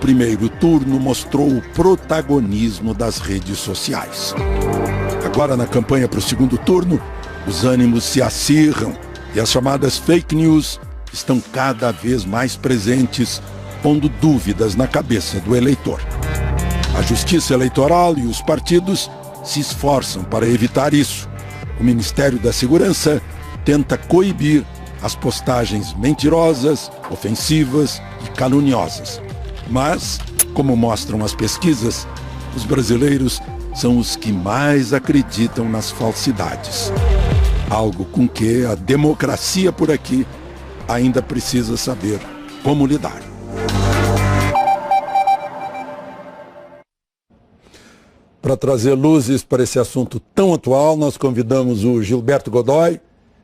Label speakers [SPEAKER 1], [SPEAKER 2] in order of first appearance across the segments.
[SPEAKER 1] primeiro turno mostrou o protagonismo das redes sociais. Agora, na campanha para o segundo turno, os ânimos se acirram e as chamadas fake news estão cada vez mais presentes, pondo dúvidas na cabeça do eleitor. A Justiça Eleitoral e os partidos se esforçam para evitar isso. O Ministério da Segurança tenta coibir as postagens mentirosas, ofensivas e caluniosas. Mas, como mostram as pesquisas, os brasileiros são os que mais acreditam nas falsidades. Algo com que a democracia por aqui ainda precisa saber como lidar. Para trazer luzes para esse assunto tão atual, nós convidamos o Gilberto Godoy,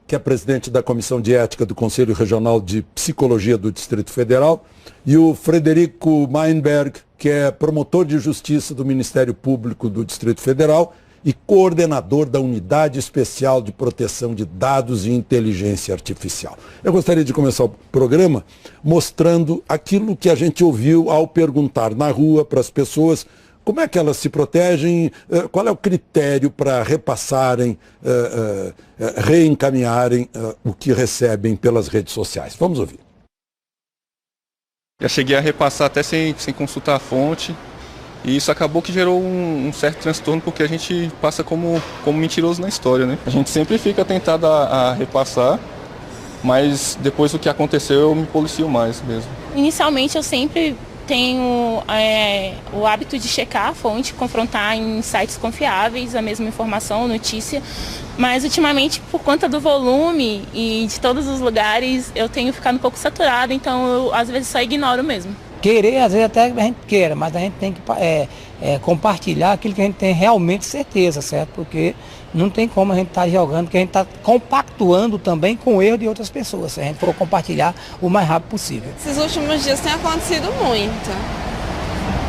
[SPEAKER 1] que é presidente da Comissão de Ética do Conselho Regional de Psicologia do Distrito Federal, e o Frederico Meinberg, que é promotor de justiça do Ministério Público do Distrito Federal e coordenador da Unidade Especial de Proteção de Dados e Inteligência Artificial. Eu gostaria de começar o programa mostrando aquilo que a gente ouviu ao perguntar na rua para as pessoas como é que elas se protegem, qual é o critério para repassarem, reencaminharem o que recebem pelas redes sociais. Vamos ouvir.
[SPEAKER 2] Já cheguei a repassar até sem consultar a fonte. E isso acabou que gerou um certo transtorno, porque a gente passa como mentiroso na história, né? A gente sempre fica tentado a repassar, mas depois do que aconteceu eu me policio mais mesmo.
[SPEAKER 3] Inicialmente eu sempre tenho o hábito de checar a fonte, confrontar em sites confiáveis a mesma informação, notícia, mas ultimamente por conta do volume e de todos os lugares eu tenho ficado um pouco saturada, então eu às vezes só ignoro mesmo. Querer,
[SPEAKER 4] às vezes até a gente queira, mas a gente tem que compartilhar aquilo que a gente tem realmente certeza, certo? Porque não tem como a gente estar jogando, porque a gente está compactuando também com o erro de outras pessoas, se a gente for compartilhar o mais rápido possível.
[SPEAKER 5] Esses últimos dias tem acontecido muito.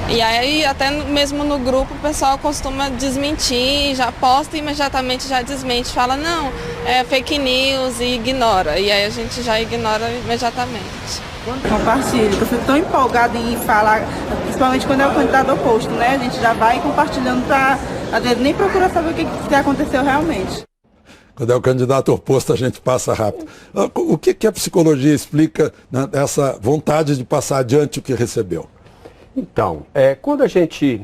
[SPEAKER 5] E aí até mesmo no grupo o pessoal costuma desmentir, já posta e imediatamente já desmente, fala não, é fake news e ignora. E aí a gente já ignora imediatamente.
[SPEAKER 6] Compartilho, eu fico tão empolgada em falar, principalmente quando é o candidato oposto, né? A gente já vai compartilhando para, às vezes, nem procura saber o que aconteceu realmente.
[SPEAKER 1] Quando é o candidato oposto, a gente passa rápido. O que a psicologia explica, né, essa vontade de passar adiante o que recebeu?
[SPEAKER 7] Então, quando a gente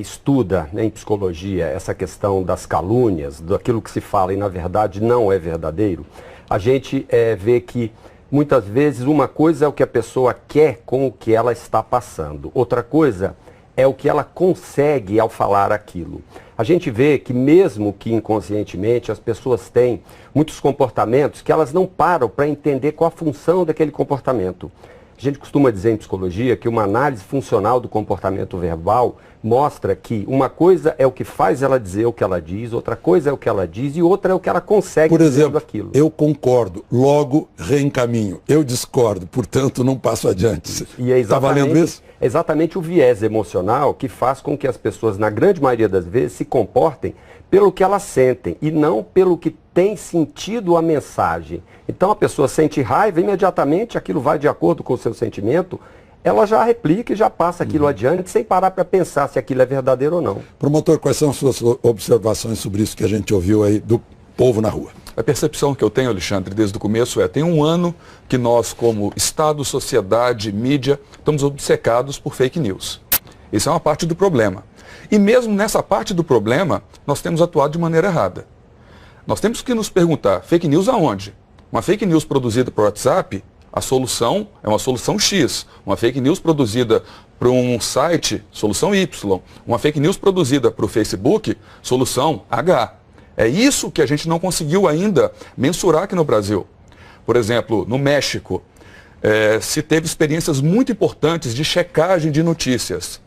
[SPEAKER 7] estuda, né, em psicologia essa questão das calúnias, daquilo que se fala e na verdade não é verdadeiro, a gente vê que muitas vezes uma coisa é o que a pessoa quer com o que ela está passando, outra coisa é o que ela consegue ao falar aquilo. A gente vê que mesmo que inconscientemente as pessoas têm muitos comportamentos que elas não param para entender qual a função daquele comportamento. A gente costuma dizer em psicologia que uma análise funcional do comportamento verbal mostra que uma coisa é o que faz ela dizer o que ela diz, outra coisa é o que ela diz e outra é o que ela consegue dizer daquilo.
[SPEAKER 1] Eu concordo, logo reencaminho. Eu discordo, portanto não passo adiante.
[SPEAKER 7] E está valendo isso? É exatamente o viés emocional que faz com que as pessoas, na grande maioria das vezes, se comportem pelo que elas sentem e não pelo que tem sentido a mensagem. Então a pessoa sente raiva, imediatamente aquilo vai de acordo com o seu sentimento, ela já replica e já passa aquilo adiante sem parar para pensar se aquilo é verdadeiro ou não.
[SPEAKER 1] Promotor, quais são as suas observações sobre isso que a gente ouviu aí do povo na rua?
[SPEAKER 8] A percepção que eu tenho, Alexandre, desde o começo tem um ano que nós, como Estado, sociedade, mídia, estamos obcecados por fake news. Isso é uma parte do problema. E mesmo nessa parte do problema, nós temos atuado de maneira errada. Nós temos que nos perguntar, fake news aonde? Uma fake news produzida por WhatsApp, a solução é uma solução X. Uma fake news produzida por um site, solução Y. Uma fake news produzida para o Facebook, solução H. É isso que a gente não conseguiu ainda mensurar aqui no Brasil. Por exemplo, no México, se teve experiências muito importantes de checagem de notícias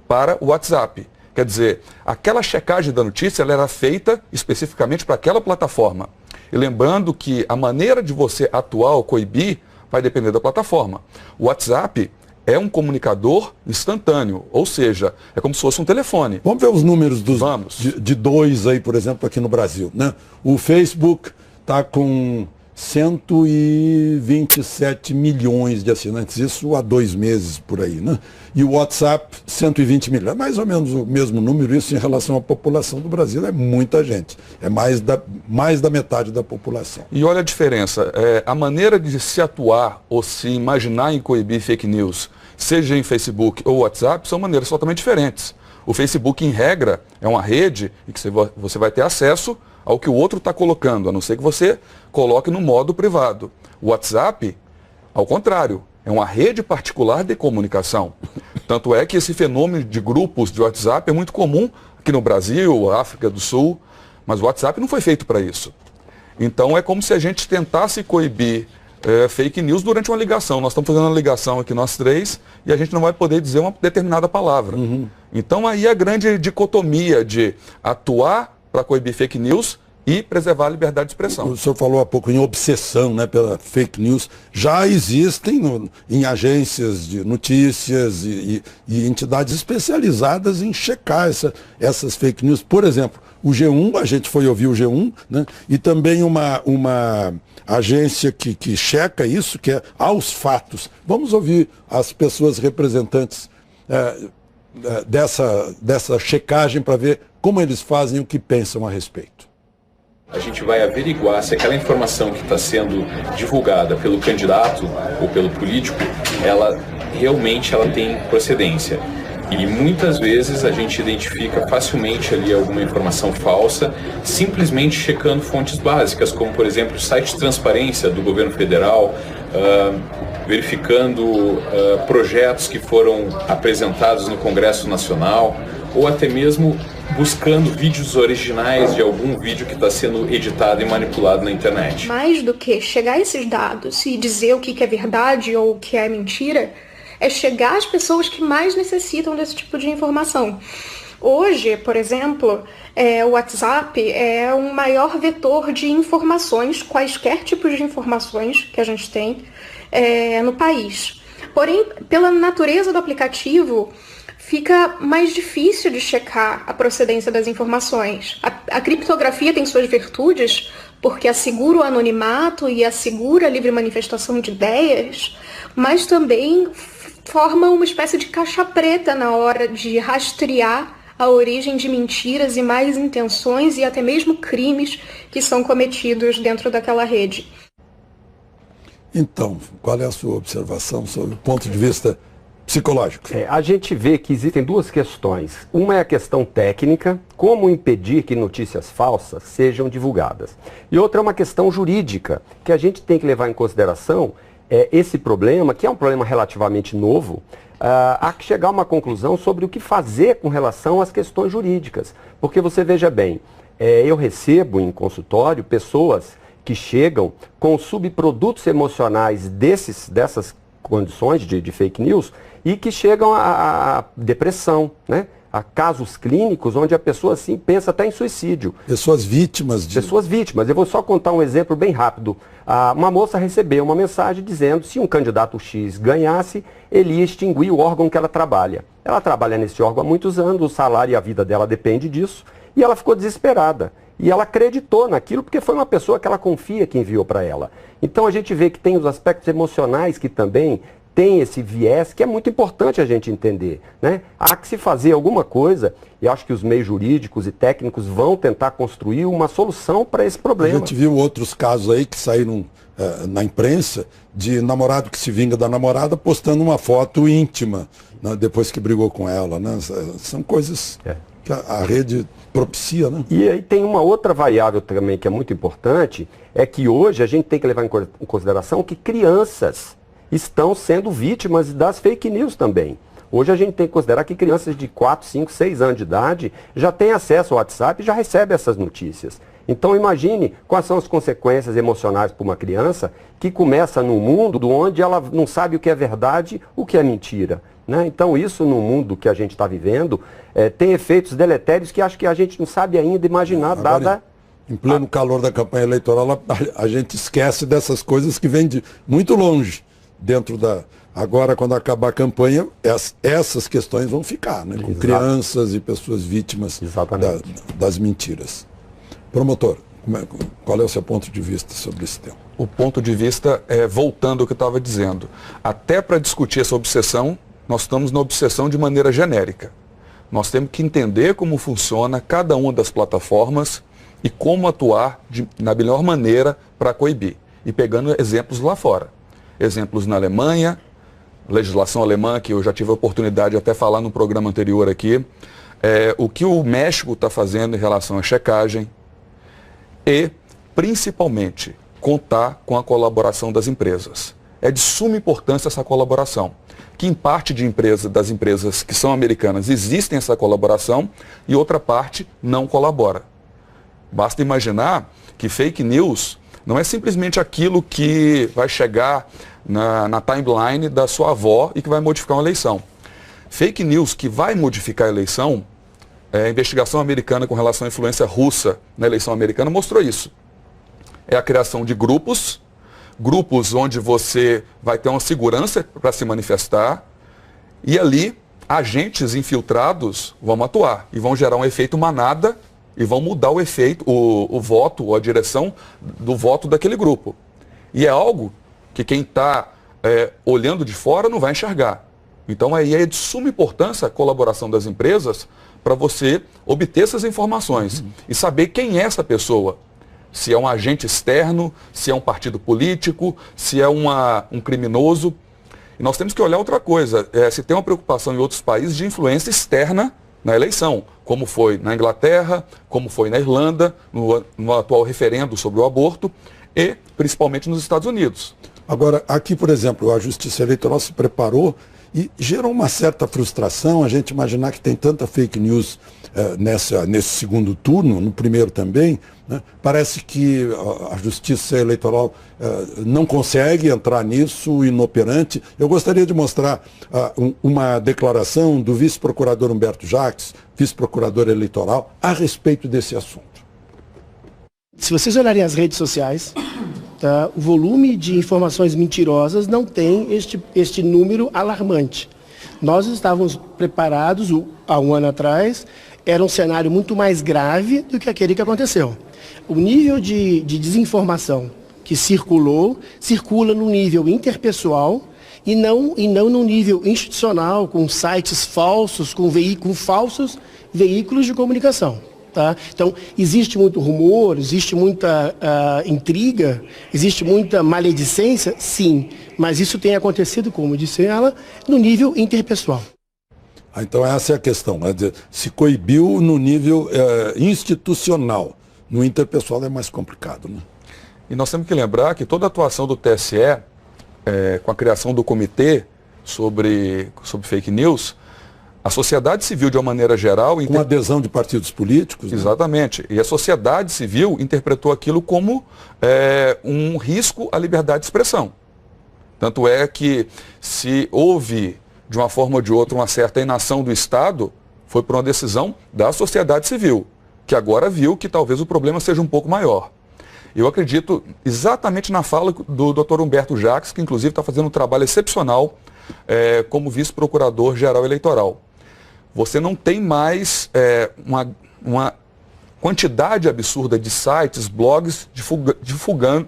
[SPEAKER 8] para o WhatsApp. Quer dizer, aquela checagem da notícia ela era feita especificamente para aquela plataforma. E lembrando que a maneira de você atuar ou coibir vai depender da plataforma. O WhatsApp é um comunicador instantâneo, ou seja, é como se fosse um telefone.
[SPEAKER 1] Vamos ver os números de dois aí, por exemplo, aqui no Brasil, né? O Facebook está com 127 milhões de assinantes, isso há 2 meses por aí, né? E o WhatsApp, 120 milhões, mais ou menos o mesmo número, isso em relação à população do Brasil, é muita gente, é mais da metade da população.
[SPEAKER 8] E olha a diferença, a maneira de se atuar ou se imaginar em coibir fake news, seja em Facebook ou WhatsApp, são maneiras totalmente diferentes. O Facebook, em regra, é uma rede em que você vai ter acesso ao que o outro está colocando, a não ser que você coloque no modo privado. O WhatsApp, ao contrário, é uma rede particular de comunicação. Tanto é que esse fenômeno de grupos de WhatsApp é muito comum aqui no Brasil, África do Sul, mas o WhatsApp não foi feito para isso. Então é como se a gente tentasse coibir fake news durante uma ligação. Nós estamos fazendo uma ligação aqui nós 3 e a gente não vai poder dizer uma determinada palavra. Então aí a grande dicotomia de atuar para coibir fake news e preservar a liberdade de expressão.
[SPEAKER 1] O senhor falou há pouco em obsessão, né, pela fake news. Já existem em agências de notícias e entidades especializadas em checar essas fake news. Por exemplo, o G1, a gente foi ouvir o G1, né, e também uma agência que checa isso, que é Aos Fatos. Vamos ouvir as pessoas representantes dessa checagem para ver como eles fazem o que pensam a respeito.
[SPEAKER 9] A gente vai averiguar se aquela informação que está sendo divulgada pelo candidato ou pelo político, ela realmente tem procedência. E muitas vezes a gente identifica facilmente ali alguma informação falsa, simplesmente checando fontes básicas, como por exemplo o site de transparência do governo federal, verificando projetos que foram apresentados no Congresso Nacional, ou até mesmo buscando vídeos originais de algum vídeo que está sendo editado e manipulado na internet.
[SPEAKER 10] Mais do que chegar a esses dados e dizer o que é verdade ou o que é mentira, é chegar às pessoas que mais necessitam desse tipo de informação. Hoje, por exemplo, o WhatsApp é um maior vetor de informações, quaisquer tipos de informações que a gente tem no país. Porém, pela natureza do aplicativo, fica mais difícil de checar a procedência das informações. A criptografia tem suas virtudes, porque assegura o anonimato e assegura a livre manifestação de ideias, mas também forma uma espécie de caixa preta na hora de rastrear a origem de mentiras e más intenções e até mesmo crimes que são cometidos dentro daquela rede.
[SPEAKER 1] Então, qual é a sua observação sobre o ponto de vista psicológico?
[SPEAKER 7] A gente vê que existem duas questões. Uma é a questão técnica, como impedir que notícias falsas sejam divulgadas. E outra é uma questão jurídica, que a gente tem que levar em consideração esse problema, que é um problema relativamente novo, há que chegar a uma conclusão sobre o que fazer com relação às questões jurídicas. Porque você veja bem, eu recebo em consultório pessoas que chegam com subprodutos emocionais dessas condições de fake news e que chegam a depressão, né? A casos clínicos onde a pessoa assim pensa até em suicídio.
[SPEAKER 1] Pessoas vítimas.
[SPEAKER 7] Pessoas vítimas. Eu vou só contar um exemplo bem rápido. Uma moça recebeu uma mensagem dizendo que se um candidato X ganhasse, ele ia extinguir o órgão que ela trabalha. Ela trabalha nesse órgão há muitos anos, o salário e a vida dela depende disso, e ela ficou desesperada. E ela acreditou naquilo porque foi uma pessoa que ela confia que enviou para ela. Então a gente vê que tem os aspectos emocionais que também tem esse viés que é muito importante a gente entender, né? Há que se fazer alguma coisa e acho que os meios jurídicos e técnicos vão tentar construir uma solução para esse problema.
[SPEAKER 1] A gente viu outros casos aí que saíram na imprensa de namorado que se vinga da namorada postando uma foto íntima, né, depois que brigou com ela, né? São coisas que a rede propicia, né?
[SPEAKER 7] E aí tem uma outra variável também que é muito importante, é que hoje a gente tem que levar em consideração que crianças estão sendo vítimas das fake news também. Hoje a gente tem que considerar que crianças de 4, 5, 6 anos de idade já têm acesso ao WhatsApp e já recebem essas notícias. Então imagine quais são as consequências emocionais para uma criança que começa num mundo onde ela não sabe o que é verdade, o que é mentira, né? Então isso no mundo que a gente está vivendo tem efeitos deletérios que acho que a gente não sabe ainda imaginar, dada...
[SPEAKER 1] Em pleno calor da campanha eleitoral, a gente esquece dessas coisas que vêm de muito longe. Agora, quando acabar a campanha, essas questões vão ficar, né? Com crianças e pessoas vítimas das mentiras. Promotor, qual é o seu ponto de vista sobre esse tema?
[SPEAKER 8] o ponto de vista, voltando ao que eu estava dizendo. Até para discutir essa obsessão, nós estamos na obsessão de maneira genérica. Nós temos que entender como funciona cada uma das plataformas e como atuar na melhor maneira para coibir. E pegando exemplos lá fora. Exemplos na Alemanha, legislação alemã, que eu já tive a oportunidade de até falar no programa anterior aqui, o que o México está fazendo em relação à checagem e, principalmente, contar com a colaboração das empresas. É de suma importância essa colaboração, que em parte das empresas que são americanas existem essa colaboração e outra parte não colabora. Basta imaginar que fake news não é simplesmente aquilo que vai chegar na timeline da sua avó e que vai modificar uma eleição. Fake news que vai modificar a eleição, a investigação americana com relação à influência russa na eleição americana mostrou isso. É a criação de grupos onde você vai ter uma segurança para se manifestar e ali agentes infiltrados vão atuar e vão gerar um efeito manada e vão mudar o efeito, o voto ou a direção do voto daquele grupo. E é algo que quem está olhando de fora não vai enxergar. Então aí é de suma importância a colaboração das empresas para você obter essas informações e saber quem é essa pessoa. Se é um agente externo, se é um partido político, se é um criminoso. E nós temos que olhar outra coisa. Se tem uma preocupação em outros países de influência externa na eleição, como foi na Inglaterra, como foi na Irlanda, no atual referendo sobre o aborto e principalmente nos Estados Unidos.
[SPEAKER 1] Agora, aqui, por exemplo, a Justiça Eleitoral se preparou e gerou uma certa frustração a gente imaginar que tem tanta fake news nesse segundo turno, no primeiro também, né? Parece que a Justiça Eleitoral não consegue entrar nisso, inoperante. Eu gostaria de mostrar uma declaração do vice-procurador Humberto Jacques, vice-procurador eleitoral, a respeito desse assunto.
[SPEAKER 11] Se vocês olharem as redes sociais, tá, o volume de informações mentirosas não tem este número alarmante. Nós estávamos preparados há um ano atrás, era um cenário muito mais grave do que aquele que aconteceu. O nível de desinformação que circula no nível interpessoal e não no nível institucional, com sites falsos, com falsos veículos de comunicação. Tá? Então, existe muito rumor, existe muita intriga, existe muita maledicência, sim, mas isso tem acontecido, como disse ela, no nível interpessoal.
[SPEAKER 1] Então essa é a questão, né? Se coibiu no nível institucional, no interpessoal é mais complicado, né?
[SPEAKER 8] E nós temos que lembrar que toda a atuação do TSE, com a criação do comitê sobre fake news, a sociedade civil, de uma maneira geral...
[SPEAKER 1] Com adesão de partidos políticos. Né?
[SPEAKER 8] Exatamente. E a sociedade civil interpretou aquilo como um risco à liberdade de expressão. Tanto é que, se houve, de uma forma ou de outra, uma certa inação do Estado, foi por uma decisão da sociedade civil, que agora viu que talvez o problema seja um pouco maior. Eu acredito exatamente na fala do Dr. Humberto Jacques, que inclusive está fazendo um trabalho excepcional como vice-procurador-geral eleitoral. Você não tem mais uma quantidade absurda de sites, blogs divulgando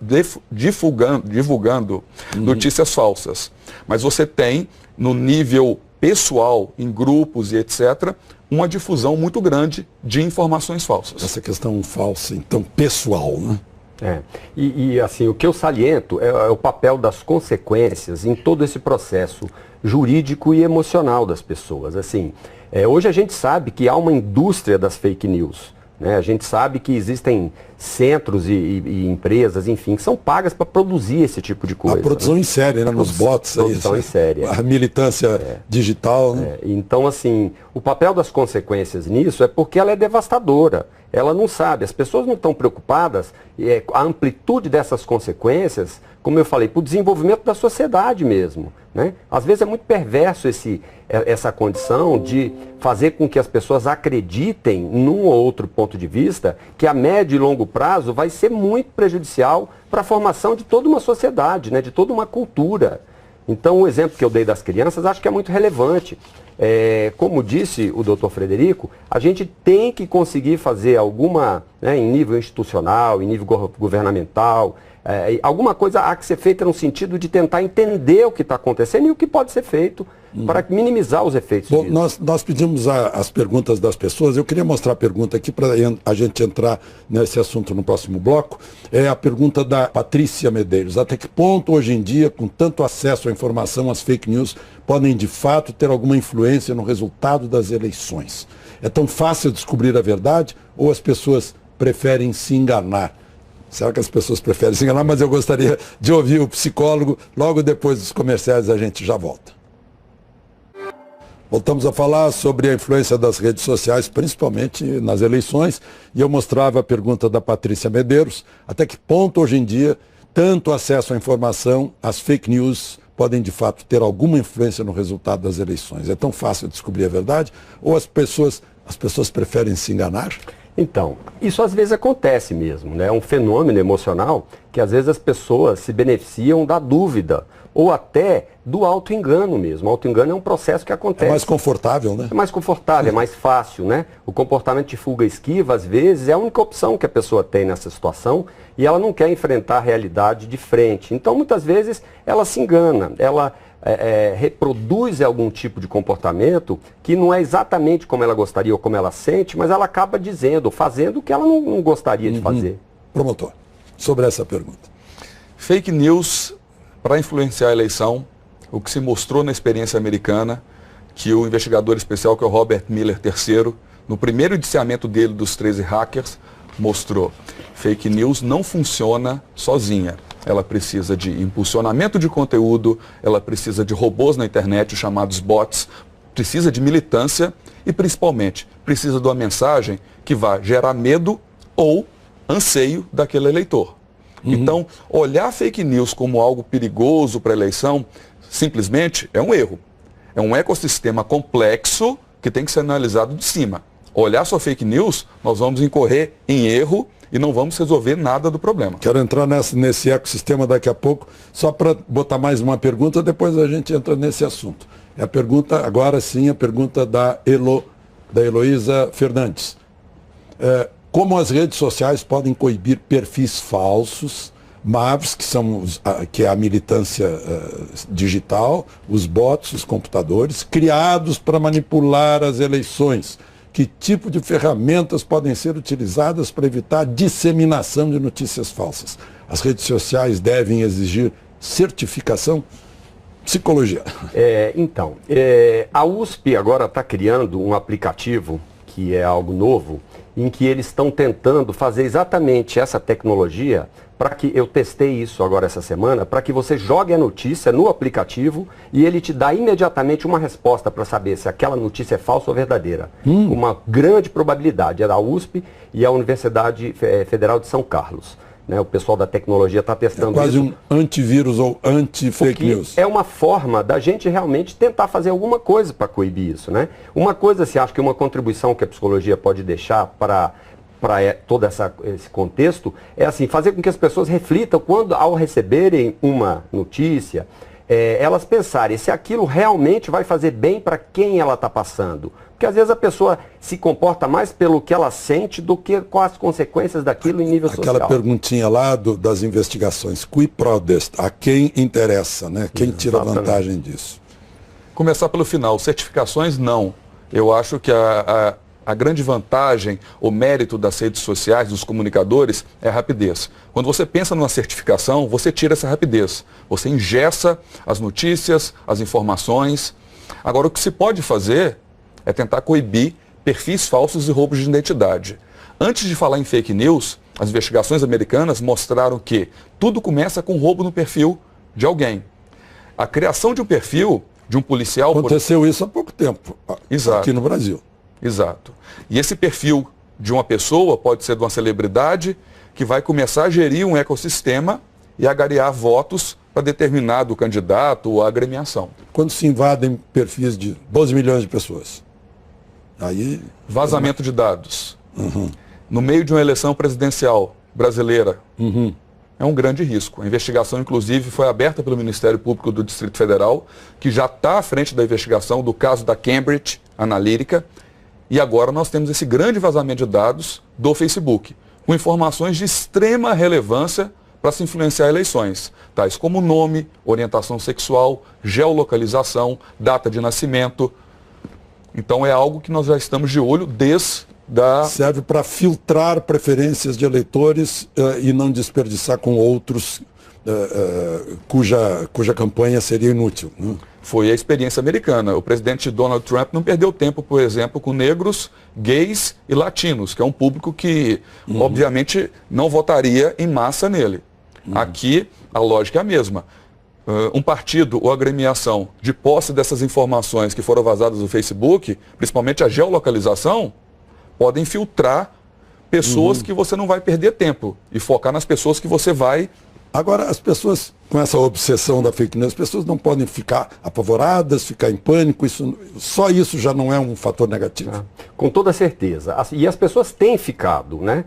[SPEAKER 8] notícias falsas. Mas você tem, no nível pessoal, em grupos e etc., uma difusão muito grande de informações falsas.
[SPEAKER 1] Essa questão falsa, então, pessoal, né?
[SPEAKER 7] E assim, o que eu saliento é o papel das consequências em todo esse processo jurídico e emocional das pessoas. Assim, hoje a gente sabe que há uma indústria das fake news, né? A gente sabe que existem centros e empresas, enfim, que são pagas para produzir esse tipo de coisa.
[SPEAKER 1] A produção em série, né? Nos bots.
[SPEAKER 7] Produção em série.
[SPEAKER 1] A militância digital. Né?
[SPEAKER 7] Então, assim, o papel das consequências nisso é porque ela é devastadora. Ela não sabe, as pessoas não estão preocupadas, a amplitude dessas consequências, como eu falei, para o desenvolvimento da sociedade mesmo. Né? Às vezes é muito perverso essa condição de fazer com que as pessoas acreditem num ou outro ponto de vista que a médio e longo prazo vai ser muito prejudicial para a formação de toda uma sociedade, né? De toda uma cultura. Então, o exemplo que eu dei das crianças acho que é muito relevante. Como disse o doutor Frederico, a gente tem que conseguir fazer alguma, né, em nível institucional, em nível governamental, Alguma coisa há que ser feita no sentido de tentar entender o que está acontecendo e o que pode ser feito para minimizar os efeitos disso.
[SPEAKER 1] Nós pedimos as perguntas das pessoas. Eu queria mostrar a pergunta aqui para a gente entrar nesse assunto no próximo bloco. É a pergunta da Patrícia Medeiros. Até que ponto, hoje em dia, com tanto acesso à informação, as fake news podem, de fato, ter alguma influência no resultado das eleições? É tão fácil descobrir a verdade ou as pessoas preferem se enganar? Será que as pessoas preferem se enganar? Mas eu gostaria de ouvir o psicólogo. Logo depois dos comerciais a gente já volta. Voltamos a falar sobre a influência das redes sociais, principalmente nas eleições, e eu mostrava a pergunta da Patrícia Medeiros, até que ponto hoje em dia, tanto acesso à informação, as fake news podem de fato ter alguma influência no resultado das eleições? É tão fácil descobrir a verdade ou as pessoas preferem se enganar?
[SPEAKER 7] Então, isso às vezes acontece mesmo, né? É um fenômeno emocional que às vezes as pessoas se beneficiam da dúvida ou até do auto-engano mesmo. O auto-engano é um processo que acontece.
[SPEAKER 1] É mais confortável, né?
[SPEAKER 7] É mais confortável, é mais fácil, né? O comportamento de fuga e esquiva, às vezes, é a única opção que a pessoa tem nessa situação e ela não quer enfrentar a realidade de frente. Então, muitas vezes, ela se engana, ela reproduz algum tipo de comportamento que não é exatamente como ela gostaria ou como ela sente, mas ela acaba dizendo, fazendo o que ela não gostaria de fazer.
[SPEAKER 1] Promotor, sobre essa pergunta.
[SPEAKER 8] Fake news para influenciar a eleição, o que se mostrou na experiência americana, que o investigador especial, que é o Robert Mueller III, no primeiro indiciamento dele dos 13 hackers, mostrou. Fake news não funciona sozinha. Ela precisa de impulsionamento de conteúdo, ela precisa de robôs na internet, os chamados bots, precisa de militância e, principalmente, precisa de uma mensagem que vá gerar medo ou anseio daquele eleitor. Então, olhar fake news como algo perigoso para a eleição, simplesmente é um erro. É um ecossistema complexo que tem que ser analisado de cima. Olhar só fake news, nós vamos incorrer em erro e não vamos resolver nada do problema.
[SPEAKER 1] Quero entrar nesse ecossistema daqui a pouco, só para botar mais uma pergunta, depois a gente entra nesse assunto. É a pergunta, agora sim, a pergunta da Heloísa Fernandes. Como as redes sociais podem coibir perfis falsos, MAVs, que é a militância digital, os bots, os computadores, criados para manipular as eleições? Que tipo de ferramentas podem ser utilizadas para evitar a disseminação de notícias falsas? As redes sociais devem exigir certificação? Psicologia.
[SPEAKER 7] A USP agora está criando um aplicativo, que é algo novo, em que eles estão tentando fazer exatamente essa tecnologia, para que eu testei isso agora essa semana, para que você jogue a notícia no aplicativo e ele te dá imediatamente uma resposta para saber se aquela notícia é falsa ou verdadeira. Uma grande probabilidade. É da USP e a Universidade Federal de São Carlos. Né, o pessoal da tecnologia está testando isso.
[SPEAKER 1] Quase um antivírus ou anti-fake news.
[SPEAKER 7] É uma forma da gente realmente tentar fazer alguma coisa para coibir isso. Né? Uma coisa, se acha que uma contribuição que a psicologia pode deixar para todo esse contexto, é assim, fazer com que as pessoas reflitam quando, ao receberem uma notícia, elas pensarem se aquilo realmente vai fazer bem para quem ela está passando. Porque às vezes a pessoa se comporta mais pelo que ela sente do que com as consequências daquilo em nível social.
[SPEAKER 1] Aquela perguntinha lá das investigações, qui prodest, a quem interessa, né? Quem tira vantagem disso?
[SPEAKER 8] Começar pelo final, certificações não. Eu acho que a grande vantagem, o mérito das redes sociais, dos comunicadores, é a rapidez. Quando você pensa numa certificação, você tira essa rapidez. Você engessa as notícias, as informações. Agora, o que se pode fazer é tentar coibir perfis falsos e roubos de identidade. Antes de falar em fake news, as investigações americanas mostraram que tudo começa com roubo no perfil de alguém. A criação de um perfil de um policial...
[SPEAKER 1] Aconteceu isso há pouco tempo, aqui no Brasil.
[SPEAKER 8] Exato. E esse perfil de uma pessoa pode ser de uma celebridade que vai começar a gerir um ecossistema e agariar votos para determinado candidato ou agremiação.
[SPEAKER 1] Quando se invadem perfis de 12 milhões de pessoas? Aí...
[SPEAKER 8] Vazamento de dados. No meio de uma eleição presidencial brasileira. É um grande risco. A investigação, inclusive, foi aberta pelo Ministério Público do Distrito Federal, que já está à frente da investigação do caso da Cambridge Analytica. E agora nós temos esse grande vazamento de dados do Facebook, com informações de extrema relevância para se influenciar eleições, tais como nome, orientação sexual, geolocalização, data de nascimento. Então é algo que nós já estamos de olho
[SPEAKER 1] Serve para filtrar preferências de eleitores e não desperdiçar com outros cuja campanha seria inútil.
[SPEAKER 8] Foi a experiência americana. O presidente Donald Trump não perdeu tempo, por exemplo, com negros, gays e latinos, que é um público que, obviamente, não votaria em massa nele. Aqui, a lógica é a mesma. Um partido ou agremiação de posse dessas informações que foram vazadas no Facebook, principalmente a geolocalização, podem filtrar pessoas que você não vai perder tempo e focar nas pessoas que você vai...
[SPEAKER 1] Agora, as pessoas, com essa obsessão da fake news, as pessoas não podem ficar apavoradas, ficar em pânico, só isso já não é um fator negativo?
[SPEAKER 7] Com toda certeza. E as pessoas têm ficado, né?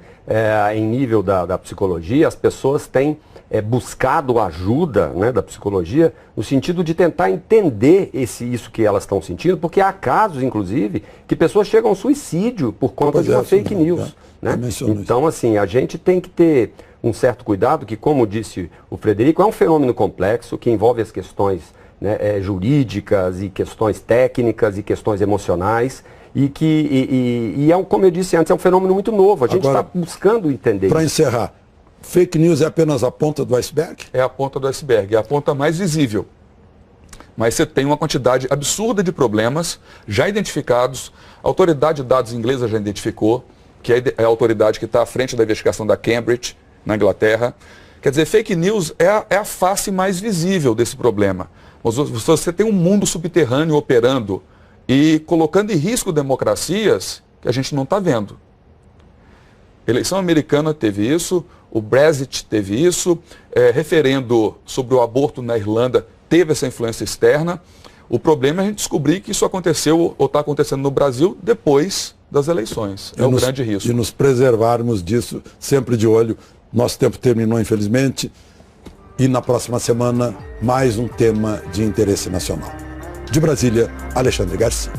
[SPEAKER 7] Em nível da psicologia, as pessoas têm buscado ajuda, né, da psicologia no sentido de tentar entender isso que elas estão sentindo, porque há casos, inclusive, que pessoas chegam ao suicídio por conta de uma fake news. Né? Então, assim, a gente tem que ter um certo cuidado, que, como disse o Frederico, é um fenômeno complexo que envolve as questões, né, jurídicas e questões técnicas e questões emocionais e que, como eu disse antes, é um fenômeno muito novo. A gente está buscando entender.
[SPEAKER 1] Para encerrar, fake news é apenas a ponta do iceberg?
[SPEAKER 8] É a ponta do iceberg, é a ponta mais visível. Mas você tem uma quantidade absurda de problemas já identificados. A autoridade de dados inglesa já identificou, que é a autoridade que está à frente da investigação da Cambridge, na Inglaterra. Quer dizer, fake news é a face mais visível desse problema. Você tem um mundo subterrâneo operando e colocando em risco democracias que a gente não está vendo. A eleição americana teve isso, o Brexit teve isso, referendo sobre o aborto na Irlanda teve essa influência externa. O problema é a gente descobrir que isso aconteceu ou está acontecendo no Brasil depois das eleições. É o grande risco.
[SPEAKER 1] E nos preservarmos disso, sempre de olho. Nosso tempo terminou, infelizmente. E na próxima semana, mais um tema de interesse nacional. De Brasília, Alexandre Garcia.